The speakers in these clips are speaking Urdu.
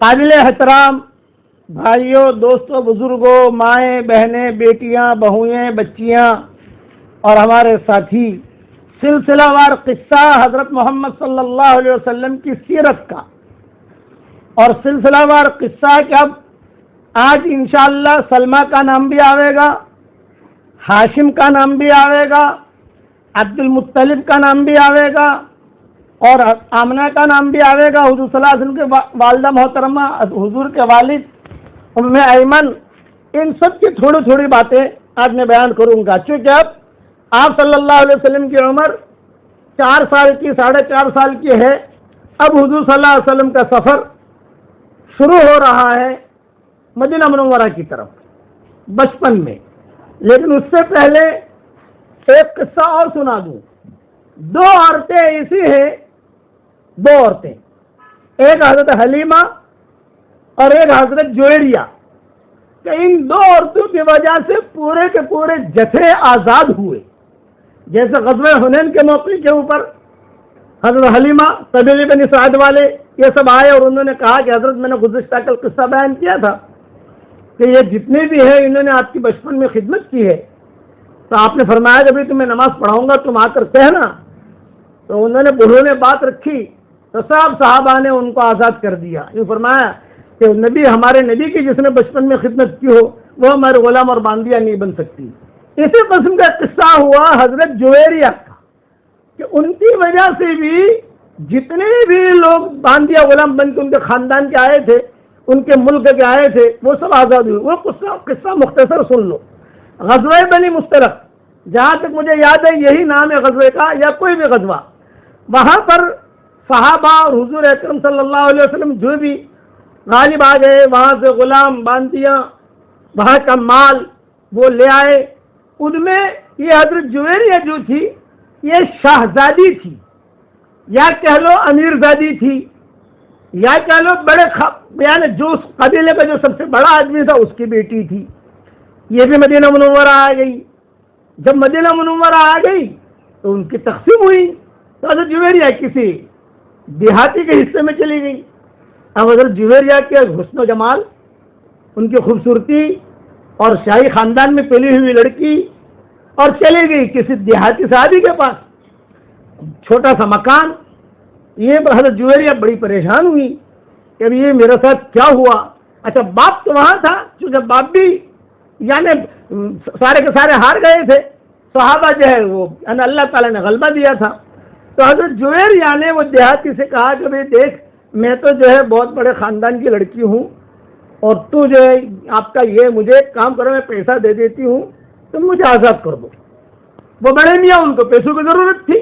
قابل احترام بھائیوں، دوستوں، بزرگوں، مائیں، بہنیں، بیٹیاں، بہوئیں، بچیاں اور ہمارے ساتھی، سلسلہ وار قصہ حضرت محمد صلی اللہ علیہ وسلم کی سیرت کا اور سلسلہ وار قصہ کہ اب آج انشاءاللہ سلمہ کا نام بھی آئے گا، ہاشم کا نام بھی آئے گا، عبد المطلب کا نام بھی آئے گا اور آمنہ کا نام بھی آئے گا۔ حضور صلی اللہ علیہ وسلم کے والدہ محترمہ، حضور کے والد ام ایمن، ان سب کی تھوڑی تھوڑی باتیں آج میں بیان کروں گا۔ چونکہ اب آپ صلی اللہ علیہ وسلم کی عمر 4 سال کی 4.5 سال کی ہے۔ اب حضور صلی اللہ علیہ وسلم کا سفر شروع ہو رہا ہے مدینہ منورہ کی طرف بچپن میں، لیکن اس سے پہلے ایک قصہ اور سنا دوں۔ 2 عورتیں ایسی ہیں، 2 عورتیں، ایک حضرت حلیمہ اور ایک حضرت جویریہ، کہ ان 2 عورتوں کی وجہ سے پورے کے پورے جتھے آزاد ہوئے۔ جیسے غزوہ حنین کے موقع کے اوپر حضرت حلیمہ قبیلے بنی سعد والے یہ سب آئے اور انہوں نے کہا کہ حضرت میں نے گزشتہ کل قصہ بیان کیا تھا کہ یہ جتنے بھی ہیں انہوں نے آپ کی بچپن میں خدمت کی ہے، تو آپ نے فرمایا کہ ابھی تمہیں نماز پڑھاؤں گا، تم آ کر کہنا۔ تو انہوں نے بوڑھوں نے بات رکھی تو سب صحابہ نے ان کو آزاد کر دیا۔ یہ فرمایا کہ نبی، ہمارے نبی کی جس نے بچپن میں خدمت کی ہو وہ ہمارے غلام اور باندیا نہیں بن سکتی۔ اسی قسم کا قصہ ہوا حضرت جویریہ کا کہ ان کی وجہ سے بھی جتنے بھی لوگ باندیا غلام بن کے ان کے خاندان کے آئے تھے، ان کے ملک کے آئے تھے، وہ سب آزاد ہوئے۔ وہ قصہ مختصر سن لو۔ غزوہ بنی مستلق، جہاں تک مجھے یاد ہے یہی نام ہے غزوے کا یا کوئی بھی غزوہ، وہاں پر صحابہ اور حضور اکرم صلی اللہ علیہ وسلم جو بھی غالب آ گئے، وہاں سے غلام باندیاں، وہاں کا مال وہ لے آئے۔ ان میں یہ حضرت جویریہ جو تھی یہ شاہزادی تھی، یا کہہ لو امیر زادی تھی، یا کہہ لو بڑے یعنی جو اس قبیلے کا جو سب سے بڑا آدمی تھا اس کی بیٹی تھی۔ یہ بھی مدینہ منورہ آ گئی۔ جب مدینہ منورہ آ گئی تو ان کی تقسیم ہوئی، تو حضرت جویریہ کسی دیہاتی کے حصے میں چلی گئی۔ اب حضرت جویریہ کے حسن و جمال، ان کی خوبصورتی اور شاہی خاندان میں پلی ہوئی لڑکی، اور چلی گئی کسی دیہاتی صحابی کے پاس، چھوٹا سا مکان۔ یہ حضرت جویریہ بڑی پریشان ہوئی کہ اب یہ میرے ساتھ کیا ہوا۔ اچھا باپ تو وہاں تھا، چونکہ باپ بھی یعنی سارے کے سارے ہار گئے تھے، صحابہ جو ہے وہ یعنی اللہ تعالیٰ نے غلبہ دیا تھا۔ تو حضرت جویریہ نے وہ دیہاتی سے کہا کہ بھئی دیکھ، میں تو جو ہے بہت بڑے خاندان کی لڑکی ہوں، اور تو جو ہے آپ کا یہ مجھے ایک کام کرو، میں پیسہ دے دیتی ہوں، تم مجھے آزاد کر دو۔ وہ بڑے میاں ان کو پیسوں کی ضرورت تھی،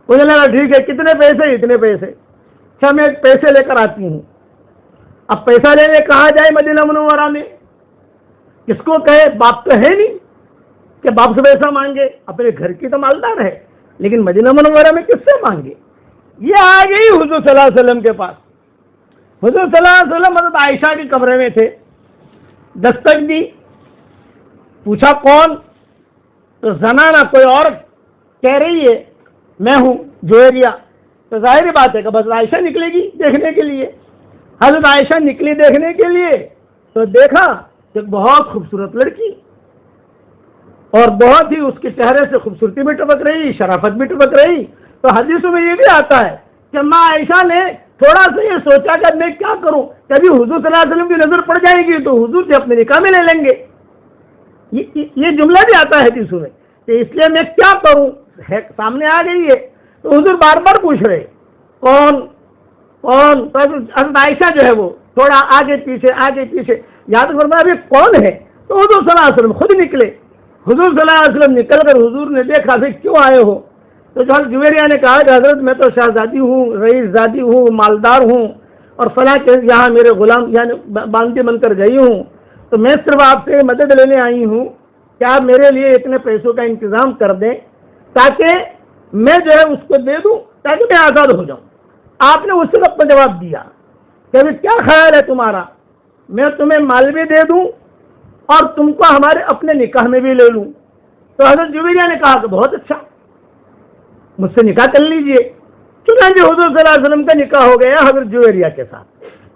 مجھے لگا ٹھیک ہے، کتنے پیسے؟ اتنے پیسے، اچھا میں پیسے لے کر آتی ہوں۔ اب پیسہ لینے کہاں جائے مدینہ منورہ میں؟ کس کو کہے؟ باپ تو ہے نہیں کہ باپ سے پیسہ مانگے، اپنے گھر کی تو مالدار ہے، لیکن مدینہ منورہ میں کس سے مانگے؟ یہ آ گئی حضور صلی اللہ علیہ وسلم کے پاس۔ حضور صلی اللہ علیہ وسلم حضرت عائشہ کے کمرے میں تھے، دستک دی، پوچھا کون؟ تو زنانہ کوئی عورت کہہ رہی ہے میں ہوں جویریہ۔ تو ظاہر بات ہے کہ بس عائشہ نکلے گی دیکھنے کے لیے۔ حضرت عائشہ نکلی دیکھنے کے لیے تو دیکھا کہ بہت خوبصورت لڑکی، اور بہت ہی اس کے چہرے سے خوبصورتی بھی ٹپک رہی، شرافت بھی ٹپک رہی۔ تو حدیثوں میں یہ بھی آتا ہے کہ ماں عائشہ نے تھوڑا سا یہ سوچا کہ میں کیا کروں، کبھی حضور صلی اللہ علیہ وسلم کی نظر پڑ جائے گی تو حضور سے اپنے نکاح میں لے لیں گے۔ یہ جملہ بھی آتا ہے حدیثوں میں کہ اس لیے میں کیا کروں، سامنے آ گئی ہے۔ تو حضور بار بار پوچھ رہے کون کون؟ تو حضرت عائشہ جو ہے وہ تھوڑا آگے پیچھے یاد فرمایا ابھی کون ہے؟ تو حضور صلی اللہ علیہ وسلم خود نکلے۔ حضور صلی اللہ علیہ وسلم نکل کر حضور نے دیکھا پھر کیوں آئے ہو؟ تو حضرت جویریہ نے کہا کہ حضرت میں تو شہزادی ہوں، رئیس زادی ہوں، مالدار ہوں، اور فلاں کے یہاں میرے غلام یعنی باندی بن کر گئی ہوں، تو میں صرف آپ سے مدد لینے آئی ہوں کہ آپ میرے لیے اتنے پیسوں کا انتظام کر دیں تاکہ میں جو ہے اس کو دے دوں تاکہ میں آزاد ہو جاؤں۔ آپ نے اس وقت کو جواب دیا کہ ابھی کیا خیال ہے تمہارا، میں تمہیں مال بھی دے دوں اور تم کو ہمارے اپنے نکاح میں بھی لے لوں؟ تو حضرت جویریہ نے کہا کہ بہت اچھا، مجھ سے نکاح کر لیجئے۔ چنانچہ حضور صلی اللہ علیہ وسلم کا نکاح ہو گیا حضرت جویریہ کے ساتھ۔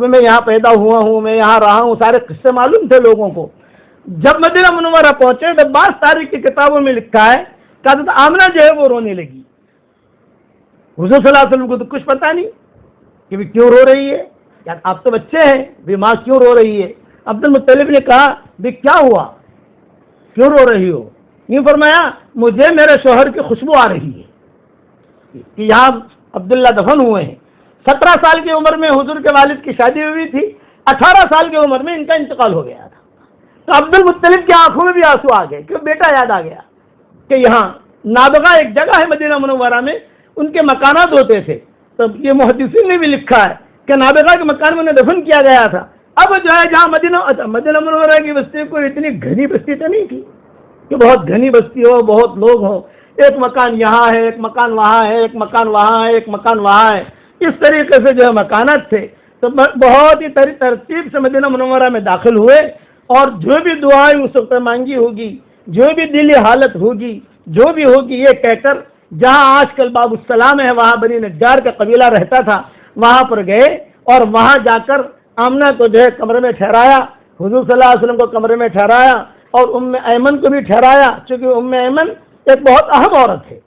کہ میں یہاں پیدا ہوا ہوں، میں یہاں رہا ہوں، سارے قصے معلوم تھے لوگوں کو۔ جب مدینہ منورہ پہنچے تو بعض تاریخ کی کتابوں میں لکھا ہے کہ حضرت آمنہ جو ہے وہ رونے لگی۔ حضور صلی اللہ علیہ وسلم کو تو کچھ پتا نہیں کہ بھی کیوں رو رہی ہے، یار آپ تو بچے ہیں، بھی ماں کیوں رو رہی ہے؟ عبد المطلب نے کہا بھی کیا ہوا، کیوں رو رہی ہو؟ یہ فرمایا مجھے میرے شوہر کی خوشبو آ رہی ہے کہ یہاں عبداللہ دفن ہوئے ہیں۔ 17 سال کی عمر میں حضور کے والد کی شادی ہوئی تھی، 18 سال کی عمر میں ان کا انتقال ہو گیا تھا۔ تو عبد المطلب کی آنکھوں میں بھی آنسو آ گئے کہ بیٹا یاد آ گیا کہ یہاں نابغہ ایک جگہ ہے مدینہ منورہ میں، ان کے مکانات ہوتے تھے۔ تو یہ محدثین نے بھی لکھا ہے کہ نابغہ کے مکان میں انہیں دفن کیا گیا تھا۔ اب جو ہے جہاں مدینہ منورہ کی بستی کوئی اتنی گھنی بستی تو نہیں تھی کہ بہت گھنی بستی ہو، بہت لوگ ہوں، ایک مکان یہاں ہے، ایک مکان وہاں ہے، ایک مکان وہاں ہے، ایک مکان وہاں ہے، اس طریقے سے جو ہے مکانات تھے۔ تو بہت ہی ترتیب سے مدینہ منورہ میں داخل ہوئے، اور جو بھی دعائیں اس وقت مانگی ہوگی، جو بھی دلی حالت ہوگی، جو بھی ہوگی، یہ کہہ کر جہاں آج کل باب السلام ہے وہاں بنی نجار کا قبیلہ رہتا تھا، وہاں پر گئے اور وہاں جا کر آمنہ کو جو ہے کمرے میں ٹھہرایا، حضور صلی اللہ علیہ وسلم کو کمرے میں ٹھہرایا، اور ام ایمن کو بھی ٹھہرایا، چونکہ ام ایمن ایک بہت اہم عورت ہے،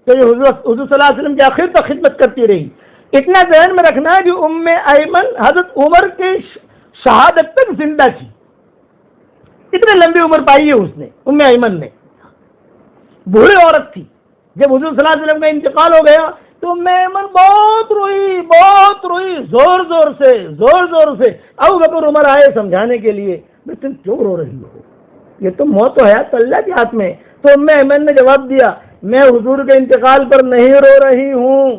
تو یہ حضور صلی اللہ علیہ وسلم کی آخر تک خدمت کرتی رہی۔ اتنا ذہن میں رکھنا ہے کہ ام ایمن حضرت عمر کی شہادت تک زندہ تھی، اتنی لمبی عمر پائی ہے اس نے، ام ایمن نے، بوڑھی عورت تھی۔ جب حضور صلی اللہ علیہ وسلم کا انتقال ہو گیا تو ام ایمن بہت روئی، زور زور سے۔ ابو بکر عمر آئے سمجھانے کے لیے، تم کیوں رو رہی ہو، یہ تو موت و حیات اللہ کے ہاتھ میں۔ تو ام ایمن نے جواب دیا، میں حضور کے انتقال پر نہیں رو رہی ہوں۔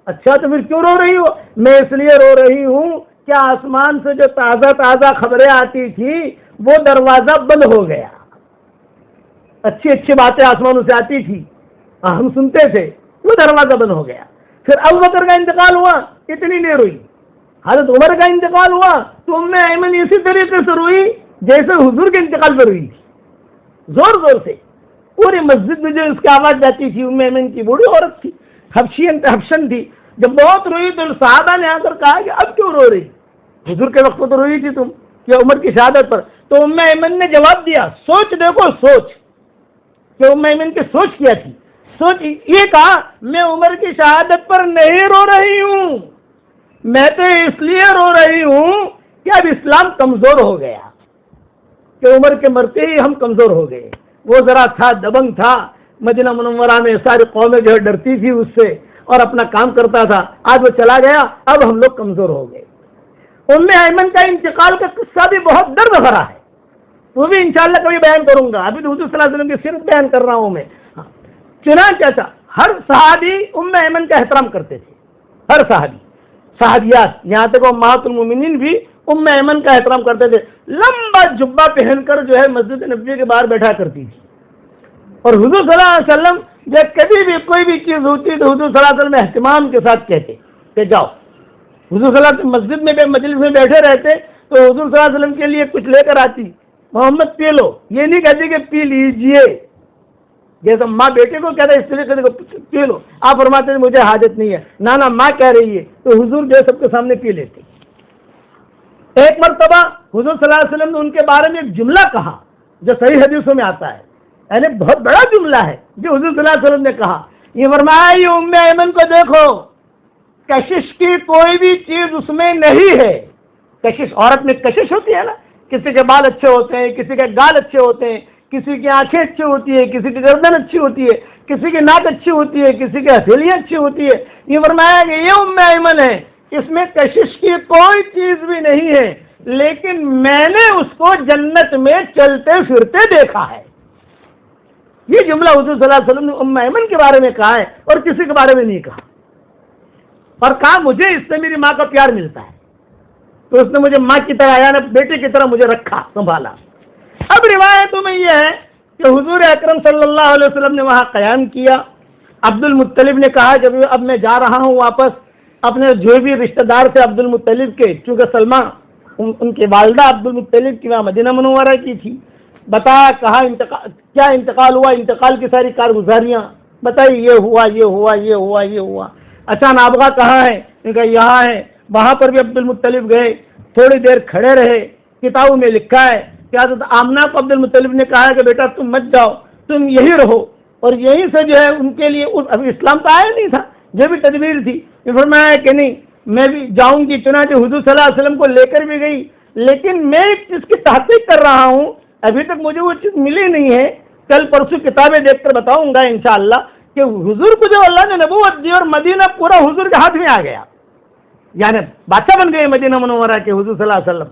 اچھا تو پھر کیوں رو رہی ہو؟ میں اس لیے رو رہی ہوں کہ آسمان سے جو تازہ خبریں آتی تھی وہ دروازہ بند ہو گیا، اچھی باتیں آسمانوں سے آتی تھی، ہم سنتے تھے، وہ دروازہ بند ہو گیا۔ پھر ابو بکر کا انتقال ہوا، اتنی نہیں روئی۔ حضرت عمر کا انتقال ہوا تو ام ایمن اسی طریقے سے روئی جیسے حضور کے انتقال پر روئی تھی، زور سے۔ پوری مسجد میں جو اس کی آواز جاتی تھی، ام ایمن کی بوڑھی عورت تھی، حبشن تھی، جب بہت روئی تو صحابہ نے آ کر کہا کہ اب کیوں رو رہی، حضور کے وقت تو روئی تھی تم، یا عمر کی شہادت پر؟ تو ام ایمن نے جواب دیا، سوچ دیکھو، کہ ام ایمن کی سوچ کیا تھی؟ سوچ یہ کہا، میں عمر کی شہادت پر نہیں رو رہی ہوں، میں تو اس لیے رو رہی ہوں کہ اب اسلام کمزور ہو گیا، کہ عمر کے مرتے ہی ہم کمزور ہو گئے۔ وہ ذرا تھا، دبنگ تھا، مدینہ منورہ میں ساری قومیں جو ہے ڈرتی تھی اس سے اور اپنا کام کرتا تھا، آج وہ چلا گیا، اب ہم لوگ کمزور ہو گئے۔ ام ایمن کا انتقال کا قصہ بھی بہت درد بھرا ہے، وہ بھی انشاءاللہ کبھی بیان کروں گا، ابھی تو حضور صلی اللہ علیہ وسلم کی سیرت بیان کر رہا ہوں میں۔ چنانچہ ہر صحابی ام ایمن کا احترام کرتے تھے، ہر صحابیات، یہاں تک امہات المومنین بھی ام ایمن کا احترام کرتے تھے۔ لمبا جبہ پہن کر جو ہے مسجد نبوی کے باہر بیٹھا کرتی تھی، اور حضور صلی اللہ علیہ وسلم جب کبھی بھی کوئی بھی چیز ہوتی تو حضور صلی اللہ علیہ وسلم اہتمام کے ساتھ کہتے کہ جاؤ۔ حضور صلی اللہ علیہ وسلم مسجد میں مجلس میں بیٹھے رہتے تو حضور صلی اللہ علیہ وسلم کے لیے کچھ لے کر آتی، محمد پی لو، یہ نہیں کہتی کہ پی لیجئے، جیسا ماں بیٹے کو کہتا ہے اس طریقے سے پی لو، آپ فرماتے ہیں مجھے حاجت نہیں ہے، نانا ماں کہہ رہی ہے، تو حضور جو ہے سب کے سامنے پی لیتے۔ ایک مرتبہ حضور صلی اللہ علیہ وسلم نے ان کے بارے میں ایک جملہ کہا جو صحیح حدیثوں میں آتا ہے، یعنی بہت بڑا جملہ ہے جو حضور صلی اللہ علیہ وسلم نے کہا۔ یہ فرمایا، یہ ام ایمن کو دیکھو، کشش کی کوئی بھی چیز اس میں نہیں ہے۔ کشش، عورت میں کشش ہوتی ہے نا، کسی کے بال اچھے ہوتے ہیں، کسی کے گال اچھے ہوتے ہیں، کسی کی آنکھیں اچھی ہوتی ہے، کسی کی گردن اچھی ہوتی ہے، کسی کی ناک اچھی ہوتی ہے، کسی کی ہتھیلیاں اچھی ہوتی ہے۔ یہ فرمایا کہ یہ ام ایمن ہے، اس میں کشش کی کوئی چیز بھی نہیں ہے، لیکن میں نے اس کو جنت میں چلتے پھرتے دیکھا ہے۔ یہ جملہ حضور صلی اللہ علیہ وسلم نے ام ایمن کے بارے میں کہا ہے اور کسی کے بارے میں نہیں کہا، اور کہا مجھے اس سے میری ماں کا پیار ملتا ہے، تو اس نے مجھے ماں کی طرح یعنی بیٹے کی طرح مجھے رکھا، سنبھالا۔ اب روایتوں میں یہ ہے کہ حضور اکرم صلی اللہ علیہ وسلم نے وہاں قیام کیا۔ عبد المطلب نے کہا جب اب میں جا رہا ہوں واپس اپنے جو بھی رشتہ دار تھے عبد المطلب کے، چونکہ سلمہ ان کی والدہ عبد المطلب کی وہاں مدینہ منورہ کی تھی، بتایا کہا کیا انتقال ہوا، انتقال کی ساری کارگزاریاں بتائی، یہ ہوا یہ ہوا یہ ہوا یہ ہوا۔ اچھا نابغہ کہاں ہے؟ ان کا یہاں ہے۔ وہاں پر بھی عبد المطلب گئے، تھوڑی دیر کھڑے رہے. کتابوں میں لکھا ہے کہ حضرت آمنہ کو عبد المطلب نے کہا کہ بیٹا تم مت جاؤ، تم یہی رہو. اور یہیں سے جو ہے ان کے لیے ابھی اسلام تو آیا نہیں تھا، جو بھی تدبیر تھی. فرمایا کہ نہیں میں بھی جاؤں گی. چنانچہ حضور صلی اللہ علیہ وسلم کو لے کر بھی گئی. لیکن میں ایک چیز کی تحقیق کر رہا ہوں، ابھی تک مجھے وہ چیز ملی نہیں ہے. کل پرسوں کتابیں دیکھ کر بتاؤں گا انشاءاللہ کہ حضور کو جو اللہ نے نبوت دی اور مدینہ پورا حضور کے ہاتھ میں آ گیا، یعنی بادشاہ بن گئے مدینہ منورہ کے حضور صلی اللہ علیہ وسلم.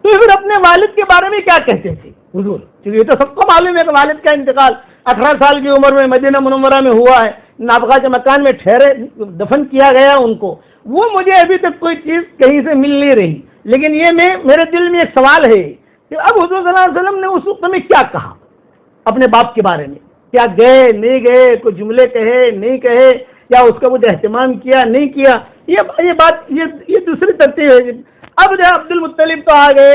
تو پھر اپنے والد کے بارے میں کیا کہتے تھے حضور؟ یہ تو سب کو معلوم ہے کہ والد کا انتقال 18 سال کی عمر میں مدینہ منورہ میں ہوا ہے، نابغہ کے مکان میں ٹھہرے دفن کیا گیا ان کو. وہ مجھے ابھی تک کوئی چیز کہیں سے مل نہیں رہی. لیکن یہ میرے دل میں ایک سوال ہے کہ اب حضور صلی اللہ علیہ وسلم نے اس وقت میں کیا کہا اپنے باپ کے بارے میں؟ کیا گئے نہیں گئے، کوئی جملے کہے نہیں کہے، یا اس کا کچھ اہتمام کیا نہیں کیا؟ یہ بات یہ دوسری ترتیب ہے. اب جو عبد المطلب تو آ گئے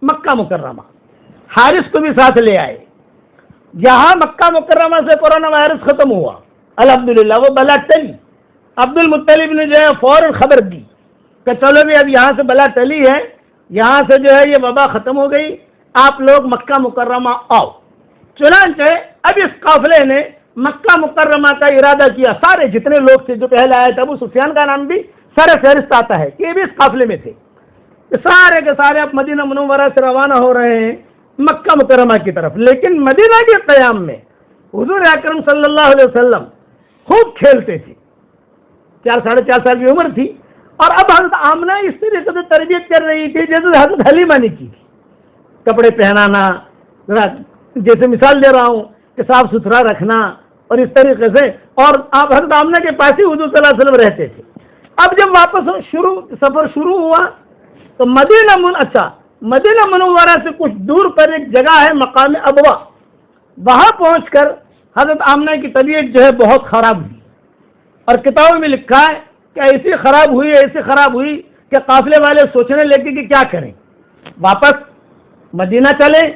مکہ مکرمہ، حارث کو بھی ساتھ لے آئے. جہاں مکہ مکرمہ سے کورونا وائرس ختم ہوا الحمدللہ، وہ بلا ٹلی. عبد المطلب نے جو ہے فوراً خبر دی کہ چلو بھی اب یہاں سے بلا ٹلی ہے، یہاں سے جو ہے یہ وبا ختم ہو گئی، آپ لوگ مکہ مکرمہ آؤ. چنانچہ اب اس قافلے نے مکہ مکرمہ کا ارادہ کیا. سارے جتنے لوگ تھے جو پہلے آئے تھے، ابو سفیان کا نام بھی سارے فہرست آتا ہے کہ یہ بھی اس قافلے میں تھے. سارے کے سارے اب مدینہ منورہ سے روانہ ہو رہے ہیں مکہ مکرمہ کی طرف. لیکن مدینہ کے قیام میں حضور اکرم صلی اللہ علیہ وسلم خوب کھیلتے تھے. 4 سال کی عمر تھی، اور اب حضرت آمنہ اس طریقے سے تربیت کر رہی تھی جیسے حضرت حلیمہ نے کی تھی. کپڑے پہنانا، جیسے مثال دے رہا ہوں کہ صاف ستھرا رکھنا، اور اس طریقے سے. اور آپ حضرت آمنہ کے پاس ہی حضور صلی اللہ علیہ وسلم رہتے تھے. اب جب واپس سفر شروع ہوا تو مدینہ منورہ سے کچھ دور پر ایک جگہ ہے مقام ابوا. وہاں پہنچ کر حضرت آمنہ کی طبیعت جو ہے بہت خراب ہوئی، اور کتابوں میں لکھا ہے کہ ایسی خراب ہوئی کہ قافلے والے سوچنے لگے کہ کیا کریں، واپس مدینہ چلیں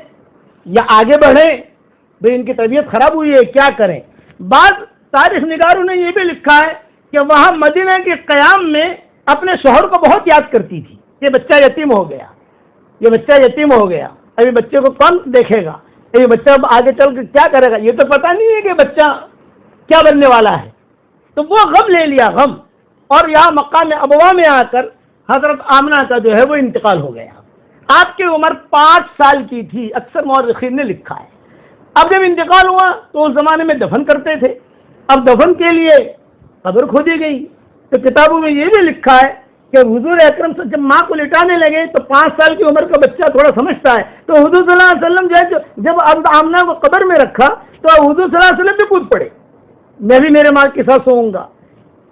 یا آگے بڑھیں. بھئی ان کی طبیعت خراب ہوئی ہے، کیا کریں؟ بعض تاریخ نگاروں نے یہ بھی لکھا ہے کہ وہاں مدینہ کے قیام میں اپنے شوہر کو بہت یاد کرتی تھی. یہ بچہ یتیم ہو گیا، ابھی بچے کو کون دیکھے گا؟ یہ بچہ آگے چل کے کیا کرے گا؟ یہ تو پتہ نہیں ہے کہ بچہ کیا بننے والا ہے. تو وہ غم لے لیا، غم. اور یہاں مقام ابوا میں آ کر حضرت آمنہ کا جو ہے وہ انتقال ہو گیا. آپ کی عمر 5 سال کی تھی، اکثر مورخین نے لکھا ہے. اب جب انتقال ہوا تو اس زمانے میں دفن کرتے تھے. اب دفن کے لیے قبر کھودی گئی تو کتابوں میں یہ بھی لکھا ہے کہ حضور اکرم سے جب ماں کو لٹانے لگے تو 5 سال کی عمر کا بچہ تھوڑا سمجھتا ہے، تو حضور صلی اللہ علیہ وسلم جو ہے جب آمنہ کو قبر میں رکھا تو حضور صلی اللہ علیہ وسلم بھی کود پڑے، میں بھی میرے ماں کے ساتھ سوؤں گا.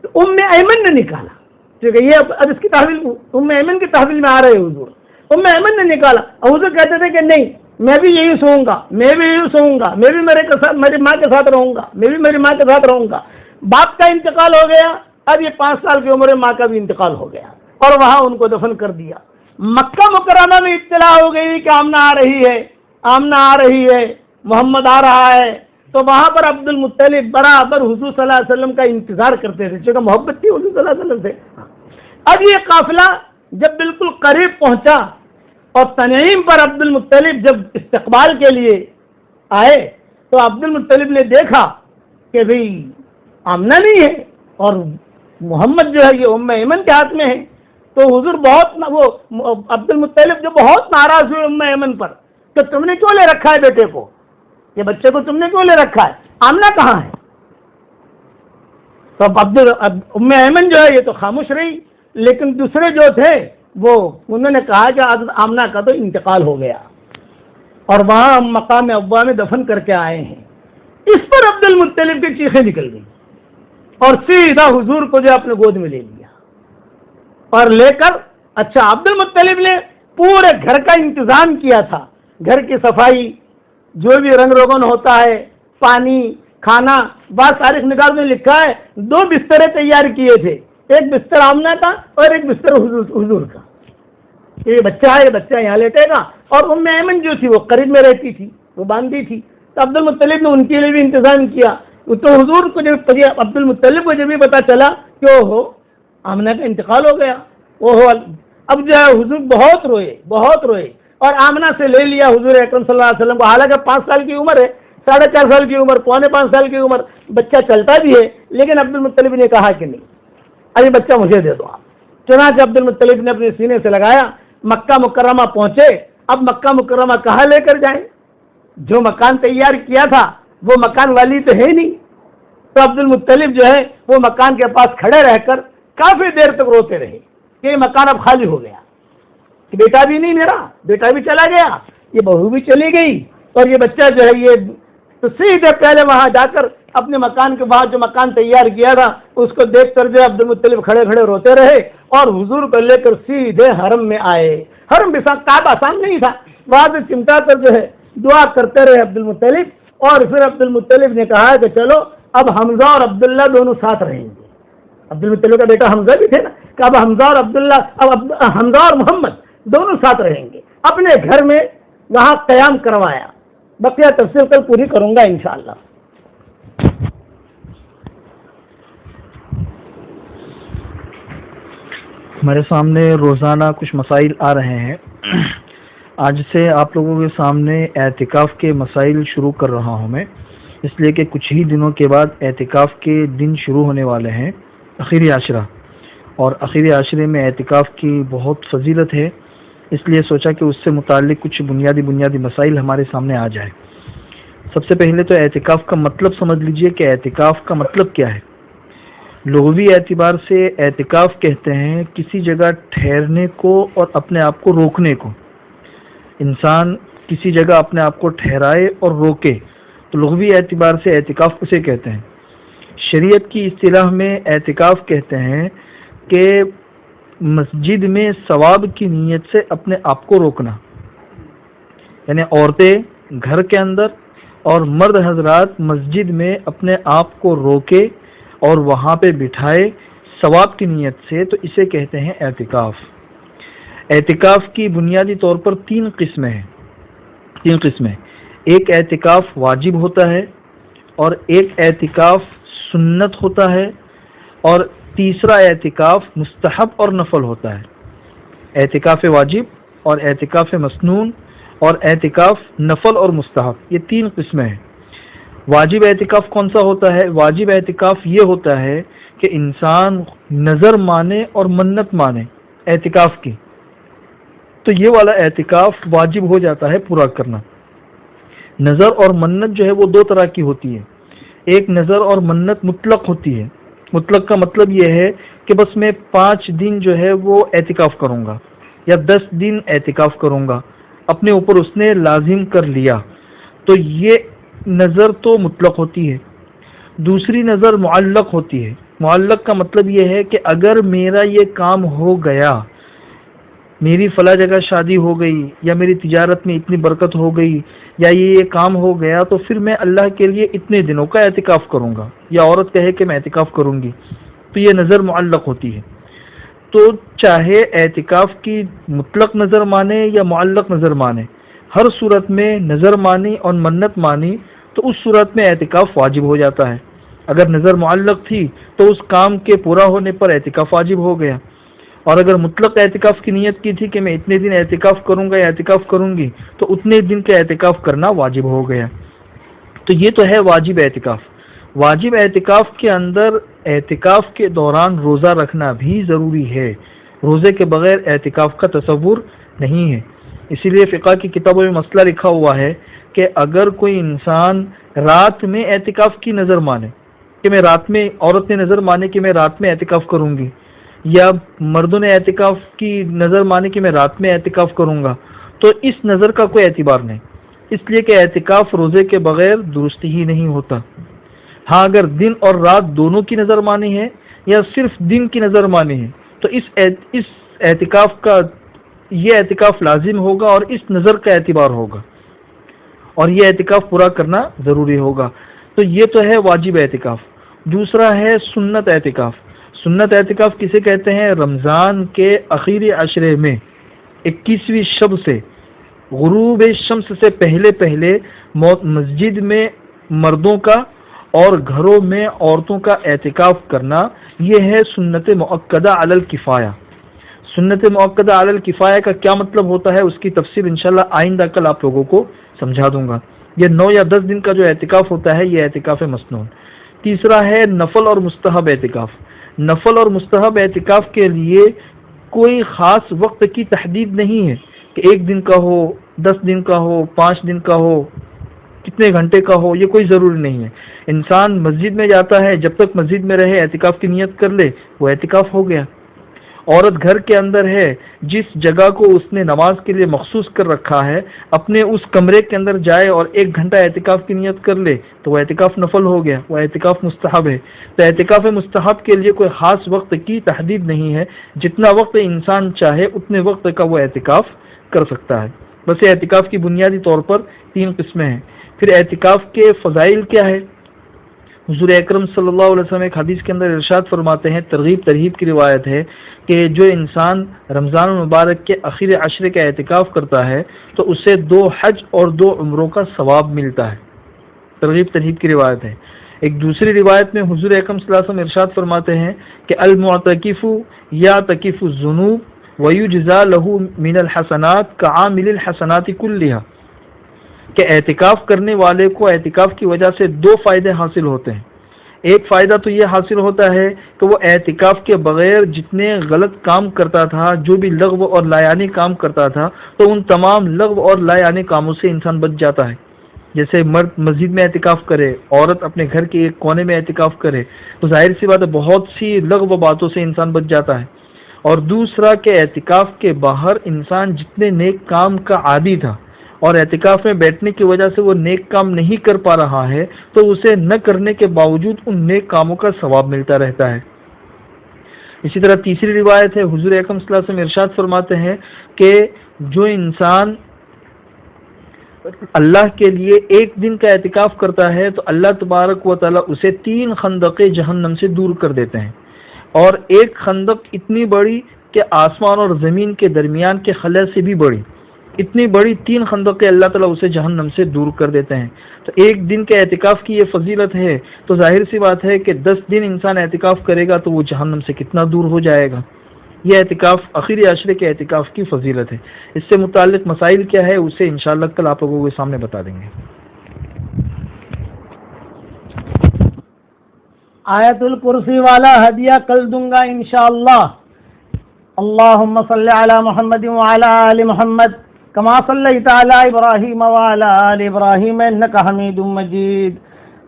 تو ایمن نے نکالا، کیونکہ یہ اب اس کی تحویل ایمن کی تحویل میں آ رہے حضور. ایمن نے نکالا. حضور کہتے تھے کہ نہیں، میں بھی یہی سوؤں گا، میں بھی میری ماں کے ساتھ رہوں گا. باپ کا انتقال ہو گیا، اب یہ 5 سال کی عمر ماں کا بھی انتقال ہو گیا، اور وہاں ان کو دفن کر دیا. مکہ مکرمہ میں اطلاع ہو گئی کہ آمنہ آ رہی ہے، محمد آ رہا ہے. تو وہاں پر عبد المطلب برابر حضور صلی اللہ علیہ وسلم کا انتظار کرتے تھے، چونکہ محبت تھی حضور صلی اللہ علیہ وسلم سے. اب یہ قافلہ جب بالکل قریب پہنچا اور تنعیم پر عبد المطلب جب استقبال کے لیے آئے تو عبد المطلب نے دیکھا کہ بھئی آمنہ نہیں ہے اور محمد جو ہے یہ ایمن کے ہاتھ میں ہے. تو حضور عبد المطلب جو بہت ناراض ہوئے ایمن پر کہ تم نے کیوں لے رکھا ہے بیٹے کو، یہ بچے کو تم نے کیوں لے رکھا ہے، آمنہ کہاں ہے؟ تو ایمن جو ہے یہ تو خاموش رہی، لیکن دوسرے جو تھے وہ انہوں نے کہا کہ حضرت آمنہ کا تو انتقال ہو گیا اور وہاں ہم مقام ابوا میں دفن کر کے آئے ہیں. اس پر عبد المطلب کی چیخیں نکل گئی اور سیدھا حضور کو جو اپنے گود میں لے لیا اور لے کر عبد المطلب نے پورے گھر کا انتظام کیا تھا. گھر کی صفائی، جو بھی رنگ روگن ہوتا ہے، پانی، کھانا. بعض تاریخ نگار میں لکھا ہے 2 بستریں تیار کیے تھے، ایک بستر آمنہ کا اور ایک بستر حضور کا. یہ بچہ یہاں لیٹے گا، اور ایمن جو تھی وہ قریب میں رہتی تھی، وہ باندھی تھی. تو عبد المطلب نے ان کے لیے بھی انتظام کیا. تو حضور کو جب عبد المطلب کو جب بھی پتا چلا کہ آمنہ کا انتقال ہو گیا وہ اب جو ہے حضور بہت روئے اور آمنہ سے لے لیا حضور اکرم صلی اللہ علیہ وسلم کو، حالانکہ 5 سال کی عمر ہے، 4.5 سال کی عمر، 4.25 سال کی عمر، بچہ چلتا بھی ہے، لیکن عبد المطلب نے کہا کہ نہیں، ابھی بچہ مجھے دے دو آپ۔ چنانچہ عبد المطلب نے اپنے سینے سے لگایا، مکہ مکرمہ پہنچے۔ اب مکہ مکرمہ کہاں لے کر جائیں؟ جو مکان تیار کیا تھا وہ مکان والی تو ہے نہیں، تو عبد المطلب جو ہے وہ مکان کے پاس کھڑے رہ کر کافی دیر تک روتے رہے کہ یہ مکان اب خالی ہو گیا، کہ بیٹا بھی نہیں میرا، بیٹا بھی چلا گیا، یہ بہو بھی چلی گئی، اور یہ بچہ جو ہے یہ تو سیدھے پہلے وہاں جا کر اپنے مکان کے بعد جو مکان تیار کیا تھا اس کو دیکھ کر جو عبد المطلب کھڑے کھڑے روتے رہے اور حضور کو لے کر سیدھے حرم میں آئے۔ حرم بھی کعبہ آسان نہیں تھا، وہاں سے چمٹا کر جو ہے دعا کرتے رہے عبد المطلب، اور پھر عبد المطلب نے کہا کہ چلو اب حمزہ اور عبداللہ دونوں ساتھ رہیں گے۔ عبد المطلب کا بیٹا حمزہ بھی تھے نا، کہ اب حمزہ اور عبداللہ، اب حمزہ اور محمد دونوں ساتھ رہیں گے۔ اپنے گھر میں وہاں قیام کروایا۔ بقیہ تفصیل کل پوری کروں گا انشاءاللہ۔ ہمارے سامنے روزانہ کچھ مسائل آ رہے ہیں۔ آج سے آپ لوگوں کے سامنے اعتکاف کے مسائل شروع کر رہا ہوں میں، اس لیے کہ کچھ ہی دنوں کے بعد اعتکاف کے دن شروع ہونے والے ہیں، اخیری عاشرہ، اور اخیری عاشرے میں اعتکاف کی بہت فضیلت ہے، اس لیے سوچا کہ اس سے متعلق کچھ بنیادی مسائل ہمارے سامنے آ جائے۔ سب سے پہلے تو اعتکاف کا مطلب سمجھ لیجئے کہ اعتکاف کا مطلب کیا ہے۔ لغوی اعتبار سے اعتکاف کہتے ہیں کسی جگہ ٹھہرنے کو اور اپنے آپ کو روکنے کو۔ انسان کسی جگہ اپنے آپ کو ٹھہرائے اور روکے تو لغوی اعتبار سے اعتکاف اسے کہتے ہیں۔ شریعت کی اصطلاح میں اعتکاف کہتے ہیں کہ مسجد میں ثواب کی نیت سے اپنے آپ کو روکنا، یعنی عورتیں گھر کے اندر اور مرد حضرات مسجد میں اپنے آپ کو روکے اور وہاں پہ بٹھائے ثواب کی نیت سے، تو اسے کہتے ہیں اعتکاف۔ اعتکاف کی بنیادی طور پر تین قسمیں ہیں۔ ایک اعتکاف واجب ہوتا ہے، اور ایک اعتکاف سنت ہوتا ہے، اور تیسرا اعتکاف مستحب اور نفل ہوتا ہے۔ اعتکاف واجب اور اعتکاف مسنون اور اعتکاف نفل اور مستحب، یہ تین قسمیں ہیں۔ واجب اعتکاف کون سا ہوتا ہے؟ واجب اعتکاف یہ ہوتا ہے کہ انسان نظر مانے اور منت مانے اعتکاف کی، تو یہ والا اعتکاف واجب ہو جاتا ہے پورا کرنا۔ نظر اور منت جو ہے وہ دو طرح کی ہوتی ہے۔ ایک نظر اور منت مطلق ہوتی ہے۔ مطلق کا مطلب یہ ہے کہ بس میں 5 دن جو ہے وہ اعتکاف کروں گا یا 10 دن اعتکاف کروں گا، اپنے اوپر اس نے لازم کر لیا، تو یہ نظر تو مطلق ہوتی ہے۔ دوسری نظر معلق ہوتی ہے۔ معلق کا مطلب یہ ہے کہ اگر میرا یہ کام ہو گیا، میری فلاں جگہ شادی ہو گئی، یا میری تجارت میں اتنی برکت ہو گئی، یا یہ کام ہو گیا، تو پھر میں اللہ کے لیے اتنے دنوں کا اعتکاف کروں گا، یا عورت کہے کہ میں اعتکاف کروں گی، تو یہ نظر معلق ہوتی ہے۔ تو چاہے اعتکاف کی مطلق نظر مانے یا معلق نظر مانے، ہر صورت میں نظر مانی اور منت مانی تو اس صورت میں اعتکاف واجب ہو جاتا ہے۔ اگر نظر معلق تھی تو اس کام کے پورا ہونے پر اعتکاف واجب ہو گیا، اور اگر مطلق اعتکاف کی نیت کی تھی کہ میں اتنے دن اعتکاف کروں گا یا اعتکاف کروں گی، تو اتنے دن کا اعتکاف کرنا واجب ہو گیا۔ تو یہ تو ہے واجب اعتکاف۔ واجب اعتکاف کے اندر اعتکاف کے دوران روزہ رکھنا بھی ضروری ہے۔ روزے کے بغیر اعتکاف کا تصور نہیں ہے۔ اسی لیے فقہ کی کتابوں میں مسئلہ لکھا ہوا ہے کہ اگر کوئی انسان رات میں اعتکاف کی نظر مانے کہ میں رات میں، عورت نے نظر مانے کہ میں رات میں اعتکاف کروں گی، یا مردوں نے اعتکاف کی نظر مانے کہ میں رات میں اعتکاف کروں گا، تو اس نظر کا کوئی اعتبار نہیں، اس لیے کہ اعتکاف روزے کے بغیر درست ہی نہیں ہوتا۔ ہاں اگر دن اور رات دونوں کی نظر مانی ہے یا صرف دن کی نظر مانی ہے تو اس اعتکاف کا یہ اعتکاف لازم ہوگا اور اس نظر کا اعتبار ہوگا، اور یہ اعتکاف پورا کرنا ضروری ہوگا۔ تو یہ تو ہے واجب اعتکاف۔ دوسرا ہے سنت اعتکاف۔ سنت اعتکاف کسے کہتے ہیں؟ رمضان کے آخری عشرے میں 21ویں شب سے، غروب شمس سے پہلے مسجد میں مردوں کا اور گھروں میں عورتوں کا اعتکاف کرنا، یہ ہے سنت مؤکدہ علی الکفایہ۔ سنت مؤکدہ علی الکفایہ کا کیا مطلب ہوتا ہے اس کی تفصیل انشاءاللہ آئندہ کل آپ لوگوں کو سمجھا دوں گا۔ یہ 9 یا 10 دن کا جو اعتکاف ہوتا ہے یہ اعتکاف مسنون۔ تیسرا ہے نفل اور مستحب اعتکاف۔ نفل اور مستحب اعتکاف کے لیے کوئی خاص وقت کی تحدید نہیں ہے کہ 1 دن کا ہو، 10 دن کا ہو، 5 دن کا ہو، کتنے گھنٹے کا ہو، یہ کوئی ضروری نہیں ہے۔ انسان مسجد میں جاتا ہے، جب تک مسجد میں رہے اعتکاف کی نیت کر لے وہ اعتکاف ہو گیا۔ عورت گھر کے اندر ہے، جس جگہ کو اس نے نماز کے لیے مخصوص کر رکھا ہے اپنے اس کمرے کے اندر جائے اور 1 گھنٹہ اعتکاف کی نیت کر لے تو وہ اعتکاف نفل ہو گیا، وہ اعتکاف مستحب ہے۔ تو اعتکاف مستحب کے لیے کوئی خاص وقت کی تحدید نہیں ہے، جتنا وقت انسان چاہے اتنے وقت کا وہ اعتکاف کر سکتا ہے۔ بس اعتکاف کی بنیادی طور پر 3 قسمیں ہیں۔ پھر اعتکاف کے فضائل کیا ہے؟ حضور اکرم صلی اللہ علیہ وسلم ایک حدیث کے اندر ارشاد فرماتے ہیں، ترغیب ترہیب کی روایت ہے کہ جو انسان رمضان المبارک کے آخر عشرے کا اعتکاف کرتا ہے تو اسے 2 حج اور 2 عمروں کا ثواب ملتا ہے۔ ترغیب ترہیب کی روایت ہے۔ ایک دوسری روایت میں حضور اکرم صلی اللہ علیہ وسلم ارشاد فرماتے ہیں کہ المعتکف یعتکف الذنوب ویجزا لہ من الحسنات کعامل الحسنات کلھا، کہ اعتکاف کرنے والے کو اعتکاف کی وجہ سے 2 فائدے حاصل ہوتے ہیں۔ ایک فائدہ تو یہ حاصل ہوتا ہے کہ وہ اعتکاف کے بغیر جتنے غلط کام کرتا تھا، جو بھی لغو اور لایانی کام کرتا تھا، تو ان تمام لغو اور لایانی کاموں سے انسان بچ جاتا ہے۔ جیسے مرد مسجد میں اعتکاف کرے، عورت اپنے گھر کے ایک کونے میں اعتکاف کرے، تو ظاہر سی بات ہے بہت سی لغو باتوں سے انسان بچ جاتا ہے۔ اور دوسرا کہ اعتکاف کے باہر انسان جتنے نیک کام کا عادی تھا اور اعتکاف میں بیٹھنے کی وجہ سے وہ نیک کام نہیں کر پا رہا ہے تو اسے نہ کرنے کے باوجود ان نیک کاموں کا ثواب ملتا رہتا ہے۔ اسی طرح تیسری روایت ہے، حضور اکرم صلی اللہ علیہ وسلم ارشاد فرماتے ہیں کہ جو انسان اللہ کے لیے 1 دن کا اعتکاف کرتا ہے تو اللہ تبارک و تعالی اسے 3 خندق جہنم سے دور کر دیتے ہیں، اور ایک خندق اتنی بڑی کہ آسمان اور زمین کے درمیان کے خلا سے بھی بڑی، اتنی بڑی 3 خندقیں اللہ تعالیٰ اسے جہنم سے دور کر دیتے ہیں۔ تو 1 دن کے اعتکاف کی یہ فضیلت ہے، تو ظاہر سی بات ہے کہ 10 دن انسان اعتکاف کرے گا تو وہ جہنم سے کتنا دور ہو جائے گا۔ یہ اعتکاف آخری عشرے کے اعتکاف کی فضیلت ہے۔ اس سے متعلق مسائل کیا ہے اسے انشاءاللہ کل آپ لوگوں کے سامنے بتا دیں گے۔ آیت الکرسی والا ہدیہ کل دوں گا انشاءاللہ۔ اللہم صلی علی محمد وعلی آل محمد کما صلیت علی ابراہیم وعلی آل ابراہیم انک حمید مجید۔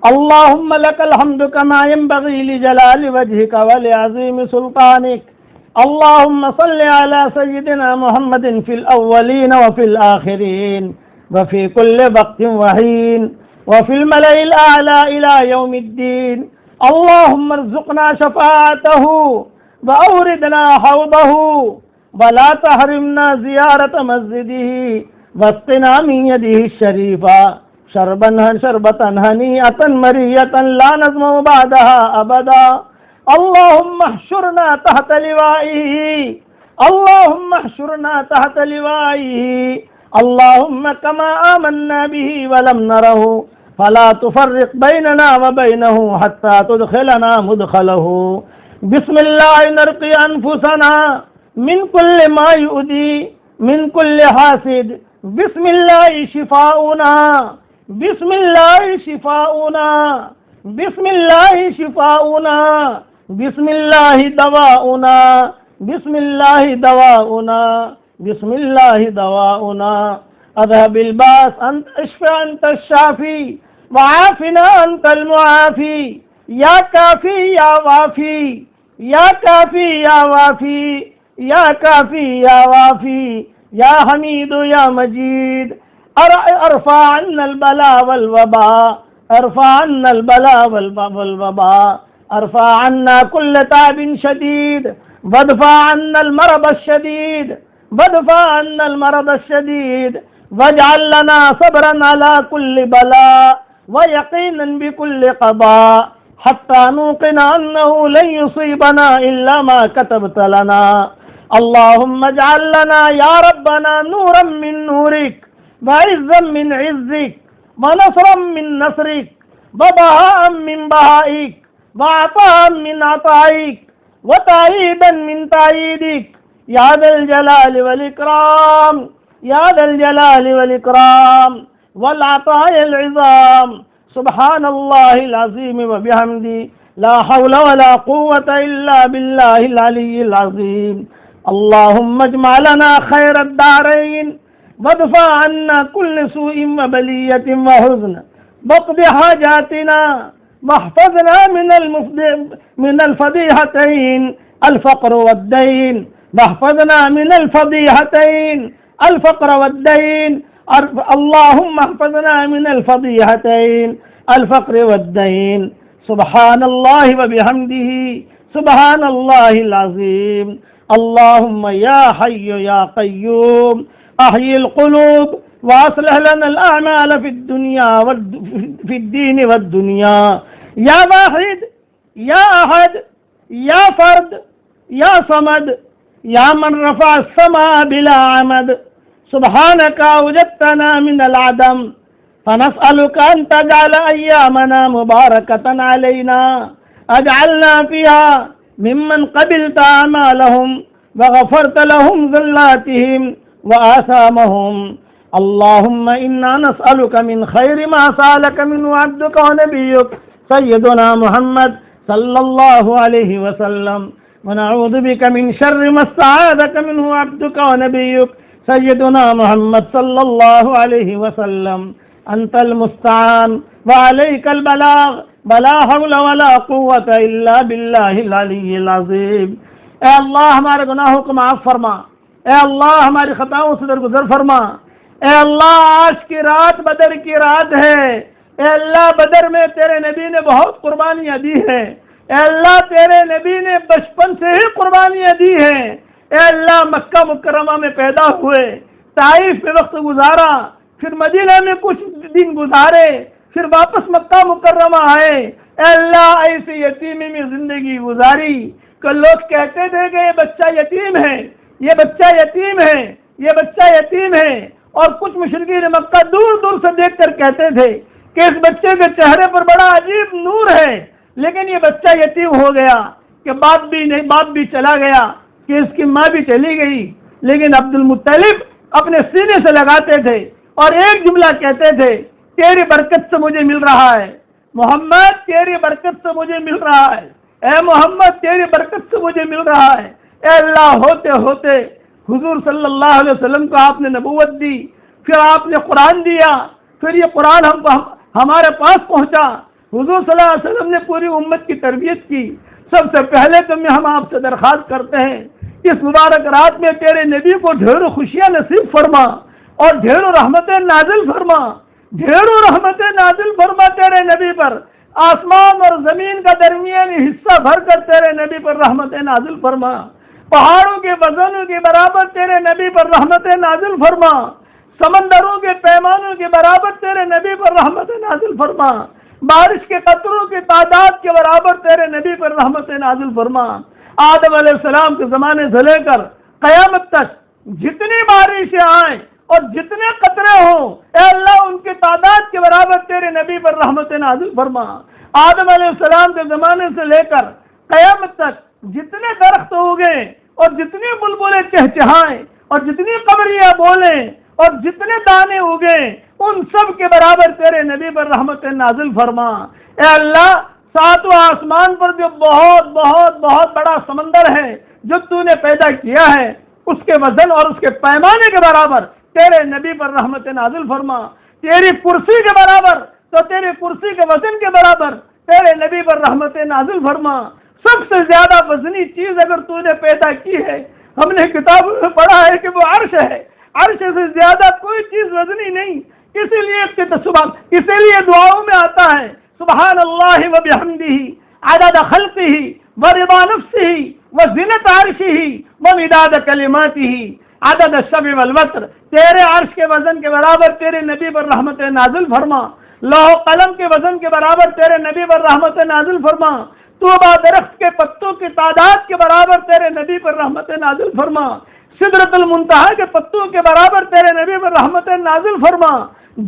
اللہم لک الحمد کما ینبغی لجلال وجہک ولعظیم سلطانک۔ اللہم صلی علی سیدنا محمد فی الاولین وفی الآخرین وفی کل وقت وحین وفی الملأ الاعلی الى یوم الدین۔ اللہم ارزقنا شفاعتہ وأوردنا حوضه ولا تحرمنا زيارة مسجده واسقنا من يده الشريفة شربة هنيئة مريئة لا نظمأ بعدها أبدا۔ اللهم احشرنا تحت لوائه، اللهم احشرنا تحت لوائه، اللهم كما آمنا به ولم نره فلا تفرق بيننا وبينه حتى تدخلنا مدخله۔ بسم اللہ نرقی انفسنا من کل ما یؤذی من کل حاسد، بسم اللہ شفاؤنا، بسم اللہ شفاؤنا، بسم اللہ شفاؤنا، بسم اللہ دواؤنا، بسم اللہ دواؤنا، بسم اللہ دواؤنا۔ اذهب الباس انت اشفع انت الشافی وعافنا انت المعافی، یا کافی یا وافی، یا کافی یا وافی، یا کافی یا وافی، یا حمید یا مجید۔ ارفع عنا البلاء والوباء، ارفع عنا البلاء والوباء، ارفع عنا كل تعب شديد وادفع عنا المرض الشديد، وادفع عنا المرض الشديد، واجعل لنا صبرا على كل بلاء ويقينا بكل قضاء حتى نوقن أنه لن يصيبنا إلا ما كتبت لنا۔ اللهم اجعل لنا يا ربنا نورا من نورك وعزا من عزك ونصرا من نصرك وبهاء من بهائك وعطاء من عطائك وتأييدا من تأييدك یا ذا الجلال والاکرام یا ذا الجلال والاکرام والعطاء العظام سبحان اللہ العظیم وبحمدہ لا حول ولا قوة الا باللہ العلی العظیم اللہم اجمع لنا خیر الدارین وادفع عنا كل سوء وبلیۃ وحزن واقض حاجاتنا واحفظنا من الفضيحتين الفقر والدين واحفظنا من الفضيحتين الفقر والدين اللهم احفظنا من الفضيحتين الفقر والدين سبحان الله وبحمده سبحان الله العظيم اللهم يا حي يا قيوم احيي القلوب واصلح لنا الاعمال في الدنيا في الدين والدنيا یا واحد یا احد یا فرد یا صمد یا من رفع السماء بلا عمد سبحانك اوجدتنا من العدم فنسألك ان تجعل ايامنا مباركة علينا اجعلنا فيها ممن قبلت اعمالهم وغفرت لهم ذلاتهم وآثامهم اللهم انا نسألك من خير ما سألك منه عبدك ونبيك سيدنا محمد صلى الله عليه وسلم ونعوذ بك من شر ما استعاذك منه عبدك ونبيك سيدنا محمد صلى الله عليه وسلم أنت المستعان وعليك البلاغ ولا حول ولا قوة إلا بالله العلي العظيم اے اللہ ہمارے گناہوں کو معاف فرما، اے اللہ ہماری خطاؤں سے درگزر فرما، اے اللہ آج کی رات بدر کی رات ہے، اے اللہ بدر میں تیرے نبی نے بہت قربانیاں دی ہیں، اے اللہ تیرے نبی نے بچپن سے ہی قربانیاں دی ہیں، اے اللہ مکہ مکرمہ میں پیدا ہوئے، طائف میں وقت گزارا، پھر مدینہ میں کچھ دن گزارے، پھر واپس مکہ مکرمہ آئے، اے اللہ ایسی یتیمی میں زندگی گزاری کہ لوگ کہتے تھے کہ یہ بچہ یتیم ہے، یہ بچہ یتیم ہے، یہ بچہ یتیم ہے، اور کچھ مشرکین مکہ دور دور سے دیکھ کر کہتے تھے کہ اس بچے کے چہرے پر بڑا عجیب نور ہے، لیکن یہ بچہ یتیم ہو گیا کہ باپ بھی چلا گیا، کہ اس کی ماں بھی چلی گئی، لیکن عبد المطلب اپنے سینے سے لگاتے تھے اور ایک جملہ کہتے تھے، تیری برکت سے مجھے مل رہا ہے محمد، تیری برکت سے مجھے مل رہا ہے، اے محمد تیری برکت سے مجھے مل رہا ہے۔ اے اللہ ہوتے ہوتے حضور صلی اللہ علیہ وسلم کو آپ نے نبوت دی، پھر آپ نے قرآن دیا، پھر یہ قرآن ہمارے پاس پہنچا، حضور صلی اللہ علیہ وسلم نے پوری امت کی تربیت کی۔ سب سے پہلے تو ہم آپ سے درخواست کرتے ہیں اس مبارک رات میں تیرے نبی کو ڈھیروں خوشیاں نصیب فرما اور ڈھیروں رحمتیں نازل فرما، ڈھیروں رحمتیں نازل فرما تیرے نبی پر، آسمان اور زمین کا درمیانی حصہ بھر کر تیرے نبی پر رحمتیں نازل فرما، پہاڑوں کے وزنوں کے برابر تیرے نبی پر رحمتیں نازل فرما، سمندروں کے پیمانوں کے برابر تیرے نبی پر رحمتیں نازل فرما، بارش کے قطروں کی تعداد کے برابر تیرے نبی پر رحمتیں نازل فرما۔ آدم علیہ السلام کے زمانے سے لے کر قیامت تک جتنی بارشیں آئیں اور جتنے قطرے ہوں، اے اللہ ان کی تعداد کے برابر تیرے نبی پر رحمتیں نازل فرما۔ آدم علیہ السلام کے زمانے سے لے کر قیامت تک جتنے درخت اگے اور جتنی بلبلیں چہچہائیں اور جتنی قمریاں بولیں اور جتنے دانے اگے ان سب کے برابر تیرے نبی پر رحمت نازل فرما۔ اے اللہ ساتواں آسمان پر جو بہت بہت بہت بڑا سمندر ہے جو تو نے پیدا کیا ہے، اس کے وزن اور اس کے پیمانے کے برابر تیرے نبی پر رحمت نازل فرما۔ تیری کرسی کے برابر تو تیری کرسی کے وزن کے برابر تیرے نبی پر رحمت نازل فرما۔ سب سے زیادہ وزنی چیز اگر تو نے پیدا کی ہے، ہم نے کتابوں میں پڑھا ہے کہ وہ عرش ہے، عرش سے زیادہ کوئی چیز وزنی نہیں، اسی لیے دعاؤں میں آتا ہے سبحان اللہ وبحمدہ عدد خلقہ ورضا نفسہ وزنۃ عرشہ ومداد کلماتہ عدد الشفع والوتر۔ تیرے عرش کے وزن کے برابر تیرے نبی پر رحمت نازل فرما، لوح و قلم کے وزن کے برابر تیرے نبی پر رحمت نازل فرما، طوبہ درخت کے پتوں کی تعداد کے برابر تیرے نبی پر رحمت نازل فرما، سدرۃ المنتہا کے پتوں کے برابر تیرے نبی پر رحمت نازل فرما،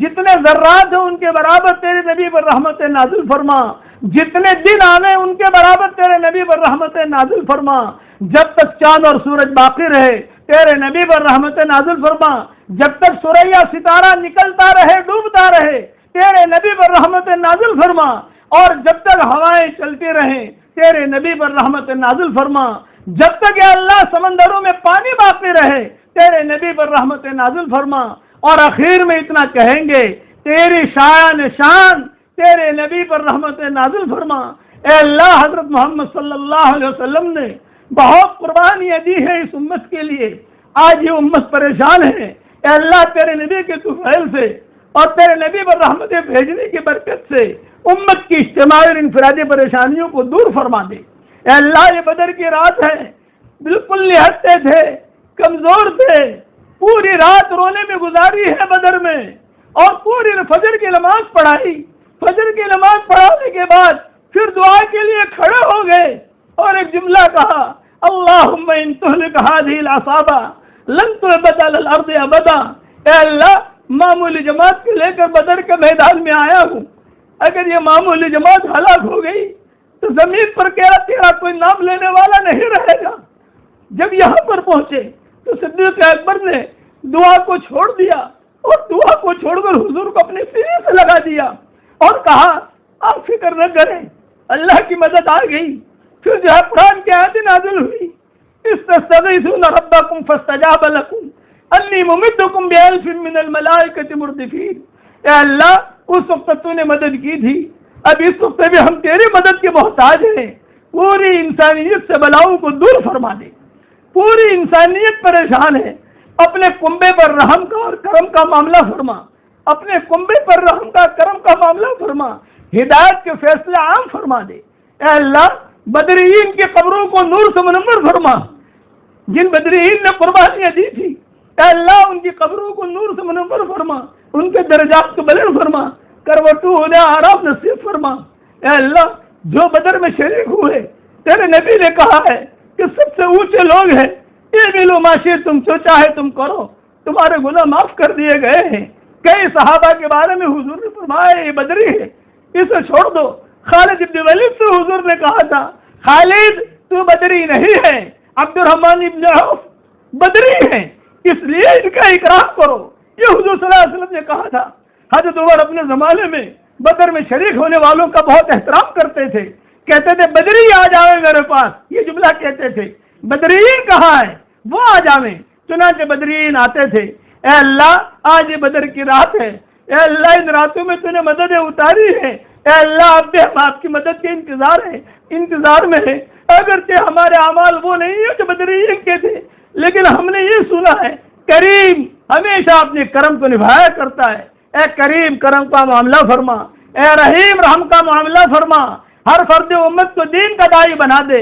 جتنے ذرات ہیں ان کے برابر تیرے نبی پر رحمت نازل فرما۔ جتنے دن آوے ان کے برابر تیرے نبی پر رحمت نازل فرما، جب تک چاند اور سورج باقی رہے تیرے نبی پر رحمت نازل فرما، جب تک سوریا ستارہ نکلتا رہے ڈوبتا رہے تیرے نبی پر رحمت نازل فرما، اور جب تک ہوائیں چلتی رہیں تیرے نبی پر رحمت نازل فرما، جب تک یا اللہ سمندروں میں پانی باقی رہے تیرے نبی پر رحمت نازل فرما، اور آخر میں اتنا کہیں گے تیری شان شان تیرے نبی پر رحمت نازل فرما۔ اے اللہ، حضرت محمد صلی اللہ علیہ وسلم نے بہت قربانیاں دی ہے اس امت کے لیے، آج یہ امت پریشان ہے۔ اے اللہ، تیرے نبی کے طفیل سے اور تیرے نبی پر رحمتیں بھیجنے کی برکت سے امت کی اجتماعی اور انفرادی پریشانیوں کو دور فرما دے۔ اے اللہ، یہ بدر کی رات ہے، بالکل نہتے تھے، کمزور تھے، پوری رات رونے میں گزاری ہے بدر میں، اور پوری فجر کی نماز پڑھائی، فجر کی نماز پڑھانے کے بعد پھر دعا کے لیے کھڑے ہو گئے اور ایک جملہ کہا، اللہم ان تہلک ہذہ العصابہ لن تعبد علی الارض ابدا۔ اے اللہ، معمولی جماعت کو لے کر بدر کے میدان میں آیا ہوں، اگر یہ معمولی جماعت ہلاک ہو گئی تو زمین پر تیرا کوئی نام لینے والا نہیں رہے گا۔ جب یہاں پر پہنچے تو صدیق اکبر نے دعا کو چھوڑ دیا اور دعا کو چھوڑ کر حضور کو اپنے سینے سے لگا دیا اور کہا آپ فکر نہ کریں، اللہ کی مدد آ گئی۔ پھر جو ہے قرآن کی آیت نازل ہوئی، استستغیثون ربکم فاستجاب لکم انی ممدکم بألف من الملائکۃ مردفین۔ اے اللہ، اس وقت تو نے مدد کی تھی، اب اس وقت بھی ہم تیری مدد کے محتاج ہیں، پوری انسانیت سے بلاؤں کو دور فرما دے۔ پوری انسانیت پریشان ہے، اپنے کنبے پر رحم کا اور کرم کا معاملہ فرما، اپنے کنبے پر رحم کا کرم کا معاملہ فرما، ہدایت کے فیصلے عام فرما دے۔ اے اللہ، بدرین کی قبروں کو نور سے منور فرما، جن بدرین نے قربانیاں دی تھی اے اللہ ان کی قبروں کو نور سے منور فرما، ان کے درجات کو بلند فرما، کروٹو ہونے آرام نصیب فرما۔ اے اللہ، جو بدر میں شریک ہوئے تیرے نبی نے کہا ہے کہ سب سے اونچے لوگ ہیں، اعملوا ما شئتم، جو چاہے تم کرو، تمہارے گناہ معاف کر دیے گئے ہیں۔ کئی صحابہ کے بارے میں حضور نے فرمایا یہ بدری ہے، اسے چھوڑ دو۔ خالد ابن ولید سے حضور نے کہا تھا خالد تو بدری نہیں ہے، عبد الرحمن ابن عوف بدری ہے، اس لیے ان کا اکرام کرو، یہ حضور صلی اللہ علیہ وسلم نے کہا تھا۔ حضرت عمر اپنے زمانے میں بدر میں شریک ہونے والوں کا بہت احترام کرتے تھے، کہتے تھے بدری آ جاوے میرے پاس، یہ جملہ کہتے تھے، بدرین کہاں ہے وہ آ جاویں، چنانچہ بدرین آتے تھے۔ اے اللہ، آج یہ بدر کی رات ہے، اے اللہ ان راتوں میں تو نے مددیں اتاری ہے، اے اللہ اب بھی ہم آپ کی مدد کے انتظار میں ہیں۔ اگرچہ ہمارے اعمال وہ نہیں ہے جو بدرین کے تھے، لیکن ہم نے یہ سنا ہے کریم ہمیشہ اپنے کرم کو نبھایا کرتا ہے۔ اے کریم کرم کا معاملہ فرما، اے رحیم رحم کا معاملہ فرما، ہر فرد امت کو دین کا داعی بنا دے،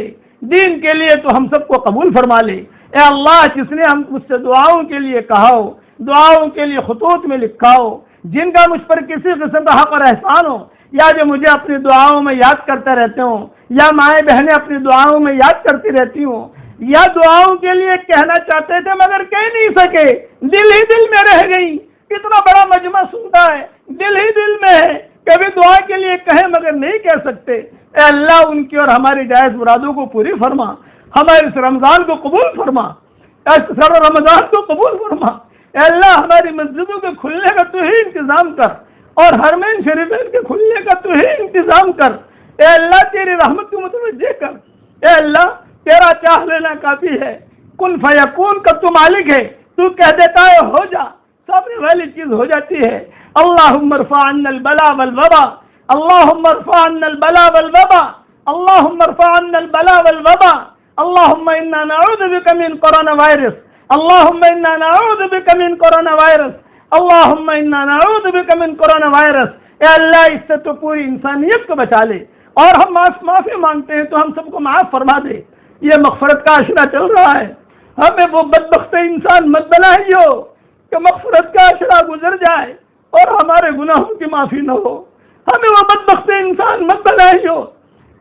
دین کے لیے تو ہم سب کو قبول فرما لے۔ اے اللہ، جس نے ہم مجھ سے دعاؤں کے لیے کہا ہو، دعاؤں کے لیے خطوط میں لکھا ہو، جن کا مجھ پر کسی قسم کا حق اور احسان ہو، یا جو مجھے اپنی دعاؤں میں یاد کرتے رہتے ہوں، یا مائیں بہنیں اپنی دعاؤں میں یاد کرتی رہتی ہوں، یا دعاؤں کے لیے کہنا چاہتے تھے مگر کہہ نہیں سکے، دل ہی دل میں رہ گئی۔ کتنا بڑا مجمع سنتا ہے، دل ہی دل میں ہے، کبھی دعا کے لیے کہیں مگر نہیں کہہ سکتے۔ اے اللہ، ان کی اور ہماری جائز مرادوں کو پوری فرما، ہمارے اس رمضان کو قبول فرما، سر رمضان کو قبول فرما۔ اے اللہ، ہماری مسجدوں کے کھلنے کا تو ہی انتظام کر، اور حرمین شریفین کے کھلنے کا تو ہی انتظام کر۔ اے اللہ، تیری رحمت کو متوجہ کر۔ اے اللہ، تیرا چاہ لینا کافی ہے، کن فیکون کا تو مالک ہے، تو کہہ دیتا ہے ہو جا، سامنے والی چیز ہو جاتی ہے۔ اللہم ارفع عنا البلاء والوبا، اللہم ارفع عنا البلاء والوبا، اللہم ارفع عنا البلاء والوبا، اللہم انا نعوذ بک من کورونا وائرس، اللہم انا نعوذ بک من کورونا وائرس، اللہم انا نعوذ بک من کورونا وائرس۔ اے اللہ، اس سے تو پوری انسانیت کو بچا لے، اور ہم معافی مانگتے ہیں تو ہم سب کو معاف فرما دے۔ یہ مغفرت کا عشرہ چل رہا ہے، ہمیں وہ بدبخت انسان مت بنائیو کہ مغفرت کا عشرہ گزر جائے اور ہمارے گناہوں کی معافی نہ ہو۔ ہمیں وہ بدبخت انسان مت بنائیو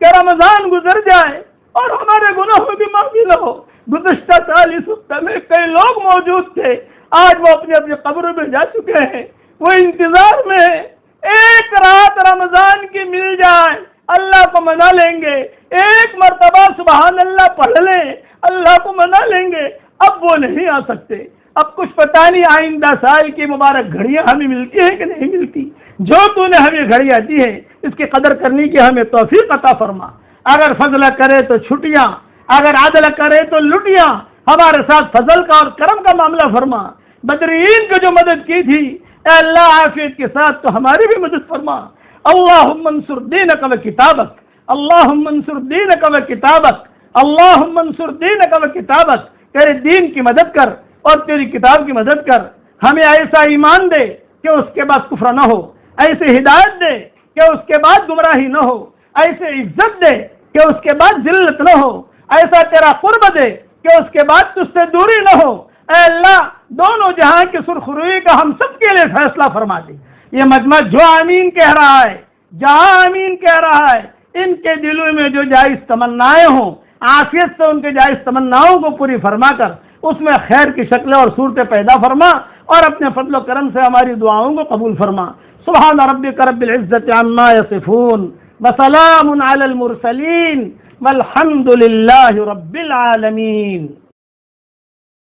کہ رمضان گزر جائے اور ہمارے گناہوں کی معافی نہ ہو۔ گزشتہ سال اس وقت میں کئی لوگ موجود تھے، آج وہ اپنی اپنی قبروں میں جا چکے ہیں، وہ انتظار میں ہیں ایک رات رمضان کی مل جائے، اللہ کو منا لیں گے، ایک مرتبہ سبحان اللہ پڑھ لیں، اللہ کو منا لیں گے، اب وہ نہیں آ سکتے۔ اب کچھ پتہ نہیں آئندہ سال کی مبارک گھڑیاں ہمیں ملتی ہیں کہ نہیں ملتی۔ جو تو نے ہمیں گھڑیاں دی ہے اس کی قدر کرنے کی ہمیں توفیق عطا فرما۔ اگر فضل کرے تو چھٹیاں، اگر عدل کرے تو لٹیاں، ہمارے ساتھ فضل کا اور کرم کا معاملہ فرما۔ بدرین کو جو مدد کی تھی اے اللہ عافیت کے ساتھ تو ہماری بھی مدد فرما۔ اللہم انصر دینک و کتابک، اللہم انصر دینک و کتابک، اللہم انصر دینک و کتابک۔ تیرے دین کی مدد کر اور تیری کتاب کی مدد کر۔ ہمیں ایسا ایمان دے کہ اس کے بعد کفر نہ ہو، ایسے ہدایت دے کہ اس کے بعد گمراہی نہ ہو، ایسے عزت دے کہ اس کے بعد ذلت نہ ہو، ایسا تیرا قرب دے کہ اس کے بعد تجھ سے دوری نہ ہو۔ اے اللہ دونوں جہاں کی سرخروئی کا ہم سب کے لیے فیصلہ فرما دے۔ یہ مجمع جو آمین کہہ رہا ہے، جہاں آمین کہہ رہا ہے، ان کے دلوں میں جو جائز تمنائیں ہوں عافیت سے ان کے جائز تمناؤں کو پوری فرما کر اس میں خیر کی شکلیں اور صورتیں پیدا فرما اور اپنے فضل و کرم سے ہماری دعاؤں کو قبول فرما۔ سبحان ربک رب العزت عما یصفون وسلام علی المرسلین والحمد للہ رب العالمین۔